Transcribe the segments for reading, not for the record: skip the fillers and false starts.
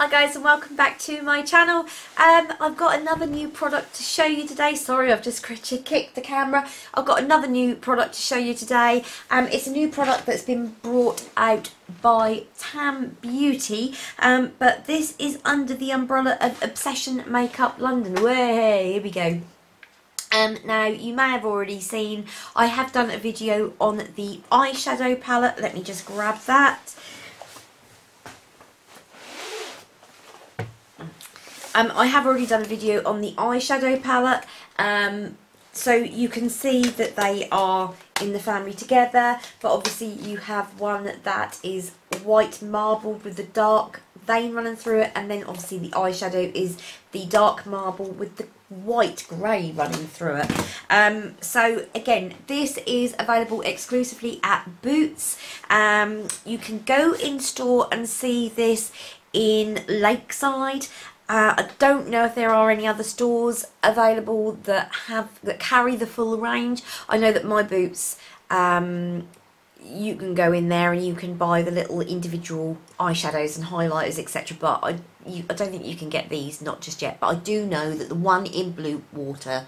Hi guys, and welcome back to my channel. I've got another new product to show you today. Sorry, I've just kicked the camera. I've got another new product to show you today. It's a new product that's been brought out by Tam Beauty, but this is under the umbrella of Obsession Makeup London. Way, here we go. Now, you may have already seen, I have done a video on the eyeshadow palette. Let me just grab that. I have already done a video on the eyeshadow palette, so you can see that they are in the family together, but obviously you have one that is white marbled with the dark vein running through it, and then obviously the eyeshadow is the dark marble with the white grey running through it. So again, this is available exclusively at Boots. You can go in store and see this in Lakeside. I don't know if there are any other stores available that carry the full range. I know that my Boots, you can go in there and you can buy the little individual eyeshadows and highlighters, etc. But I don't think you can get these, not just yet. But I do know that the one in Blue Water,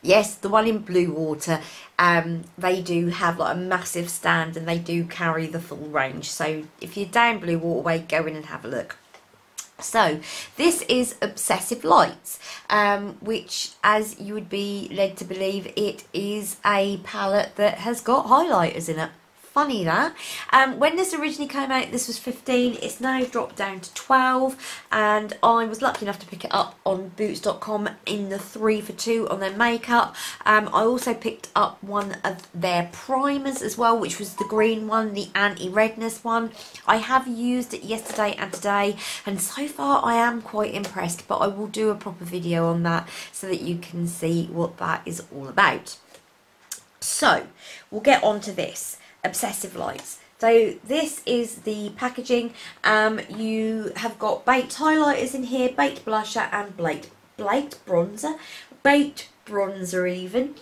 yes, the one in Blue Water, they do have like a massive stand and they do carry the full range. So if you're down Blue Waterway, go in and have a look. So this is Obsessive Lights, which, as you would be led to believe, it is a palette that has got highlighters in it. Funny that. When this originally came out, this was 15. It's now dropped down to 12, and I was lucky enough to pick it up on boots.com in the 3 for 2 on their makeup. I also picked up one of their primers as well, which was the green one, the anti-redness one. I have used it yesterday and today, and so far I am quite impressed, but I will do a proper video on that so that you can see what that is all about. So we'll get on to this. Obsessive Lights. So this is the packaging. You have got baked highlighters in here, baked blusher and baked bronzer even.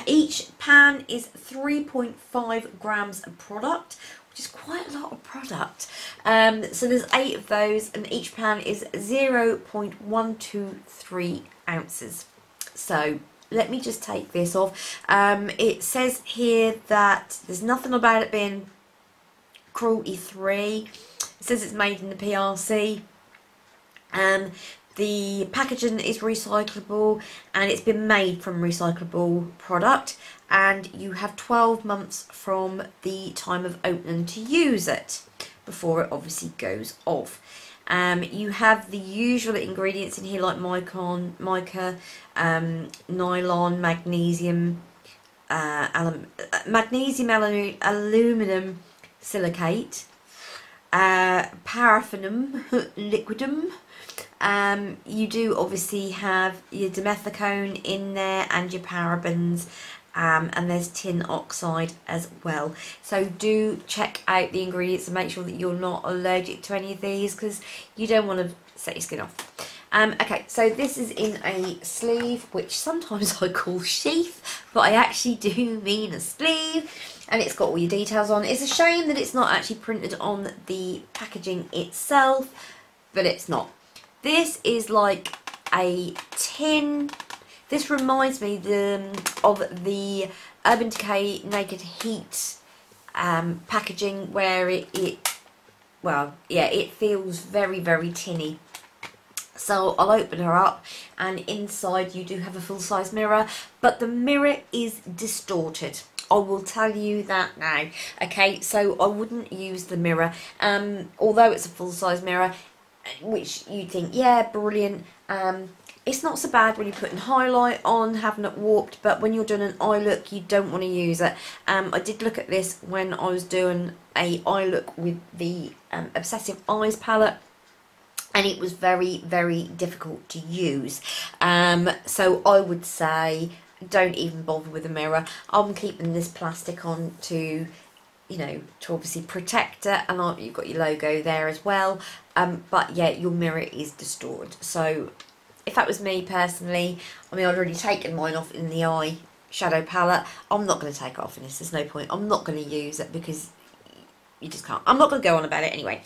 Each pan is 3.5 grams of product, which is quite a lot of product. So there's 8 of those, and each pan is 0.123 ounces. So let me just take this off. It says here that there's nothing about it being cruelty free. It says it's made in the PRC. The packaging is recyclable and it's been made from recyclable product, and you have 12 months from the time of opening to use it before it obviously goes off. You have the usual ingredients in here like mica, nylon, magnesium, aluminum silicate, paraffinum liquidum. You do obviously have your dimethicone in there and your parabens. And there's tin oxide as well. So do check out the ingredients and make sure that you're not allergic to any of these, because you don't want to set your skin off. Okay, so this is in a sleeve, which sometimes I call sheath, but I actually do mean a sleeve, and it's got all your details on. It's a shame that it's not actually printed on the packaging itself, but it's not. This is like a tin. This reminds me of the Urban Decay Naked Heat packaging, where it feels very, very tinny. So I'll open her up, and inside you do have a full-size mirror, but the mirror is distorted. I will tell you that now. Okay, so I wouldn't use the mirror, although it's a full-size mirror, which you'd think, yeah, brilliant. It's not so bad when you're putting highlight on, having it warped, but when you're doing an eye look, you don't want to use it. I did look at this when I was doing a eye look with the Obsessive Eyes palette, and it was very, very difficult to use. So I would say don't even bother with a mirror. I'm keeping this plastic on to, you know, to obviously protect it, and you've got your logo there as well. But yeah, your mirror is distorted. So if that was me personally, I mean, I'd already taken mine off in the eyeshadow palette. I'm not going to take it off in this. There's no point. I'm not going to use it because you just can't. I'm not going to go on about it anyway.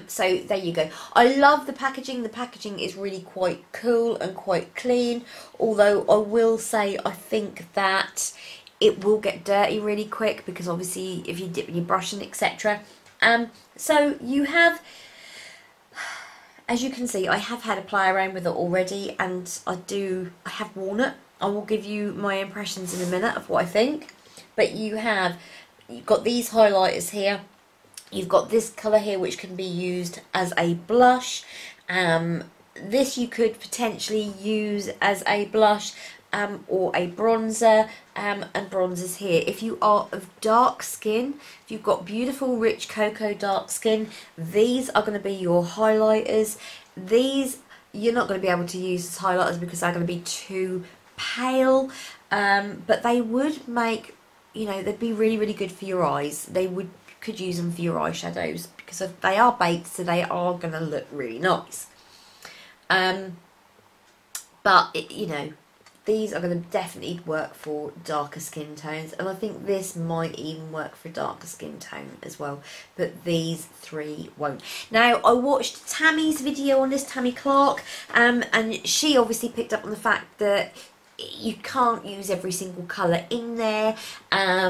So there you go. I love the packaging. The packaging is really quite cool and quite clean. Although I will say I think that it will get dirty really quick because obviously if you dip in your brush and etc. So you have, as you can see, I have had a play around with it already, and I have worn it. I will give you my impressions in a minute of what I think. But you've got these highlighters here. You've got this colour here which can be used as a blush. This you could potentially use as a blush or a bronzer, and bronzers here. If you are of dark skin, if you've got beautiful rich cocoa dark skin, these are going to be your highlighters. These you're not going to be able to use as highlighters because they're going to be too pale, but they would make, you know, they'd be really, really good for your eyes. Could use them for your eyeshadows because they are baked, so they are going to look really nice. But you know, these are going to definitely work for darker skin tones, and I think this might even work for a darker skin tone as well, but these three won't. Now, I watched Tammy's video on this, Tammy Clark, and she obviously picked up on the fact that you can't use every single colour in there. I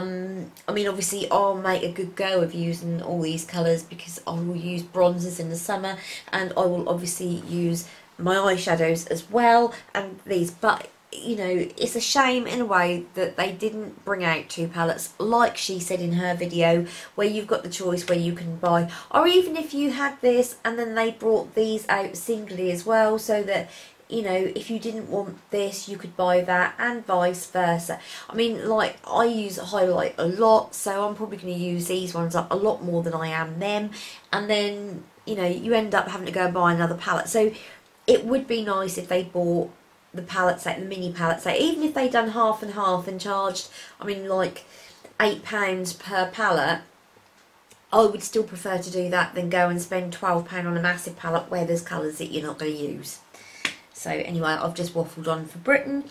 mean, obviously I'll make a good go of using all these colours because I will use bronzers in the summer, and I will obviously use my eyeshadows as well, and these, but you know, it's a shame in a way that they didn't bring out two palettes like she said in her video, where you've got the choice where you can buy, or even if you had this and then they brought these out singly as well, so that, you know, if you didn't want this you could buy that, and vice versa. I mean, like, I use highlight a lot, so I'm probably going to use these ones up a lot more than I am them, and then, you know, you end up having to go and buy another palette. So it would be nice if they bought the palette set, the mini palette set, even if they done half and half and charged, I mean, like £8 per palette. I would still prefer to do that than go and spend £12 on a massive palette where there's colours that you're not going to use. So anyway, I've just waffled on for Britain.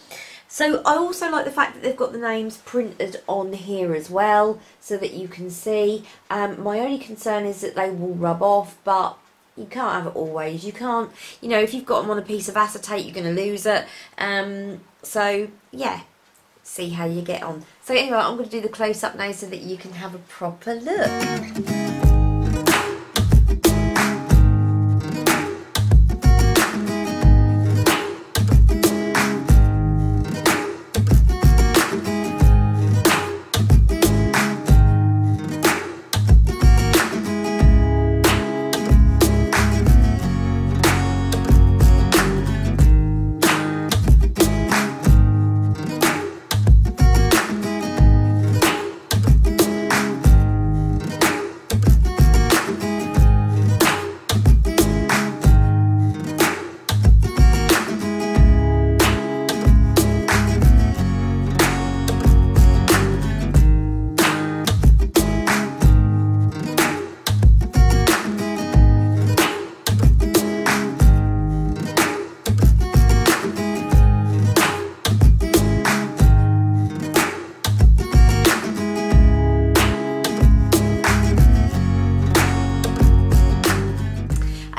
So I also like the fact that they've got the names printed on here as well, so that you can see. My only concern is that they will rub off, but you can't have it always. You can't, you know, if you've got them on a piece of acetate, you're going to lose it. So, yeah, see how you get on. So anyway, I'm going to do the close-up now so that you can have a proper look.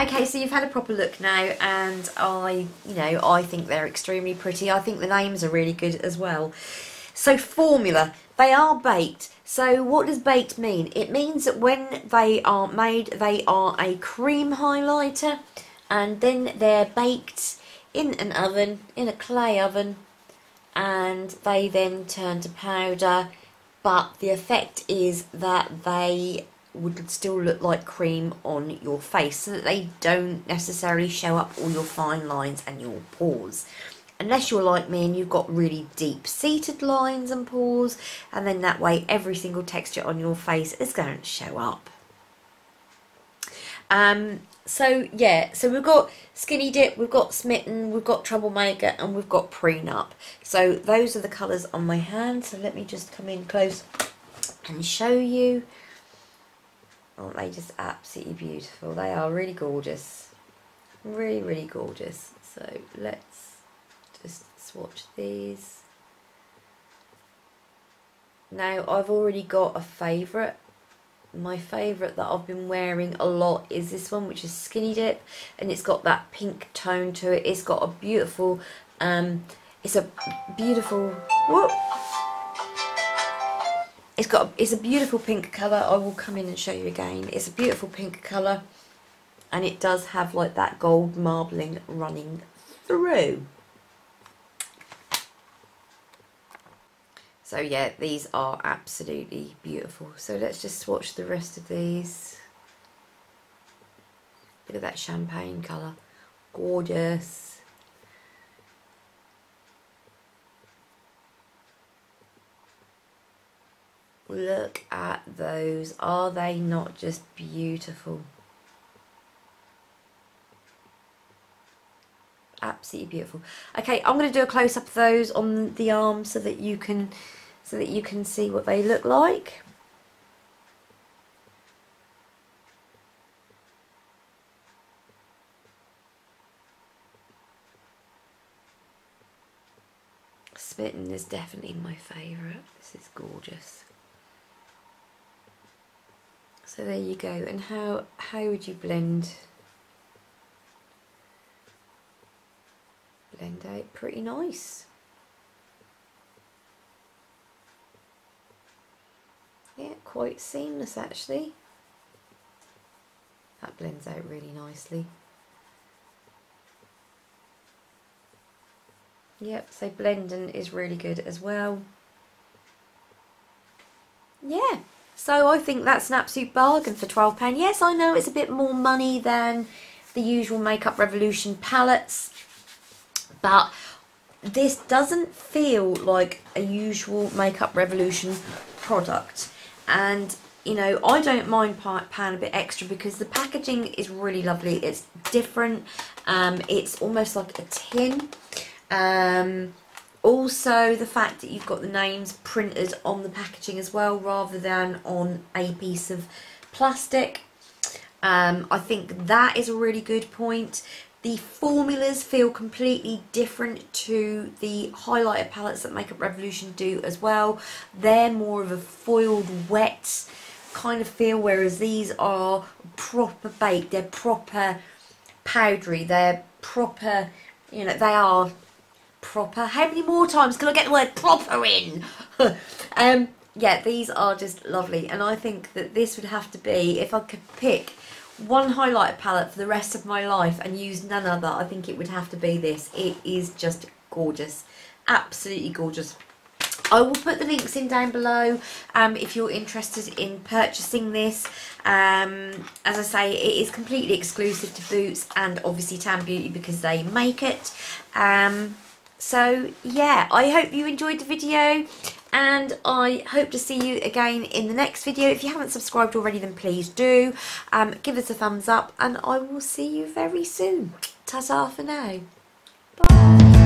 Okay, so you've had a proper look now, and I think they're extremely pretty. I think the names are really good as well. So formula, they are baked. So what does baked mean? It means that when they are made, they are a cream highlighter, and then they're baked in an oven, in a clay oven, and they then turn to powder, but the effect is that they would still look like cream on your face, so that they don't necessarily show up all your fine lines and your pores. Unless you're like me and you've got really deep seated lines and pores, and then that way every single texture on your face is going to show up. So yeah, so we've got Skinny Dip, we've got Smitten, we've got Troublemaker, and we've got Prenup. So those are the colours on my hand. So let me just come in close and show you. Aren't they just absolutely beautiful? They are really gorgeous. Really, really gorgeous. So let's just swatch these. Now, I've already got a favourite my favourite that I've been wearing a lot is this one, which is Skinny Dip, and it's got that pink tone to it. It's got a beautiful, it's a beautiful, whoop. It's a beautiful pink colour. I will come in and show you again. It's a beautiful pink colour, and it does have like that gold marbling running through. So yeah, these are absolutely beautiful. So let's just swatch the rest of these. Look at that champagne colour. Gorgeous. Look at those. Are they not just beautiful? Absolutely beautiful. Okay, I'm going to do a close-up of those on the arm so that you can see what they look like. Smitten is definitely my favourite. This is gorgeous. So there you go. And how would you blend out? Pretty nice. Yeah, quite seamless actually. That blends out really nicely. Yep, so blending is really good as well. Yeah, so I think that's an absolute bargain for £12. Yes, I know it's a bit more money than the usual Makeup Revolution palettes, but this doesn't feel like a usual Makeup Revolution product. And you know, I don't mind paying a bit extra because the packaging is really lovely. It's different. It's almost like a tin. Also the fact that you've got the names printed on the packaging as well rather than on a piece of plastic. I think that is a really good point. The formulas feel completely different to the highlighter palettes that Makeup Revolution do as well. They're more of a foiled wet kind of feel, whereas these are proper baked. They're proper powdery. They're proper, you know, they are proper. How many more times can I get the word proper in? Yeah, these are just lovely, and I think that this would have to be, if I could pick one highlighter palette for the rest of my life and use none other, I think it would have to be this. It is just gorgeous, absolutely gorgeous. I will put the links in down below if you're interested in purchasing this. As I say, it is completely exclusive to Boots and obviously Tan Beauty because they make it. So yeah, I hope you enjoyed the video, and I hope to see you again in the next video. If you haven't subscribed already, then please do. Give us a thumbs up, and I will see you very soon. Ta-ta for now. Bye.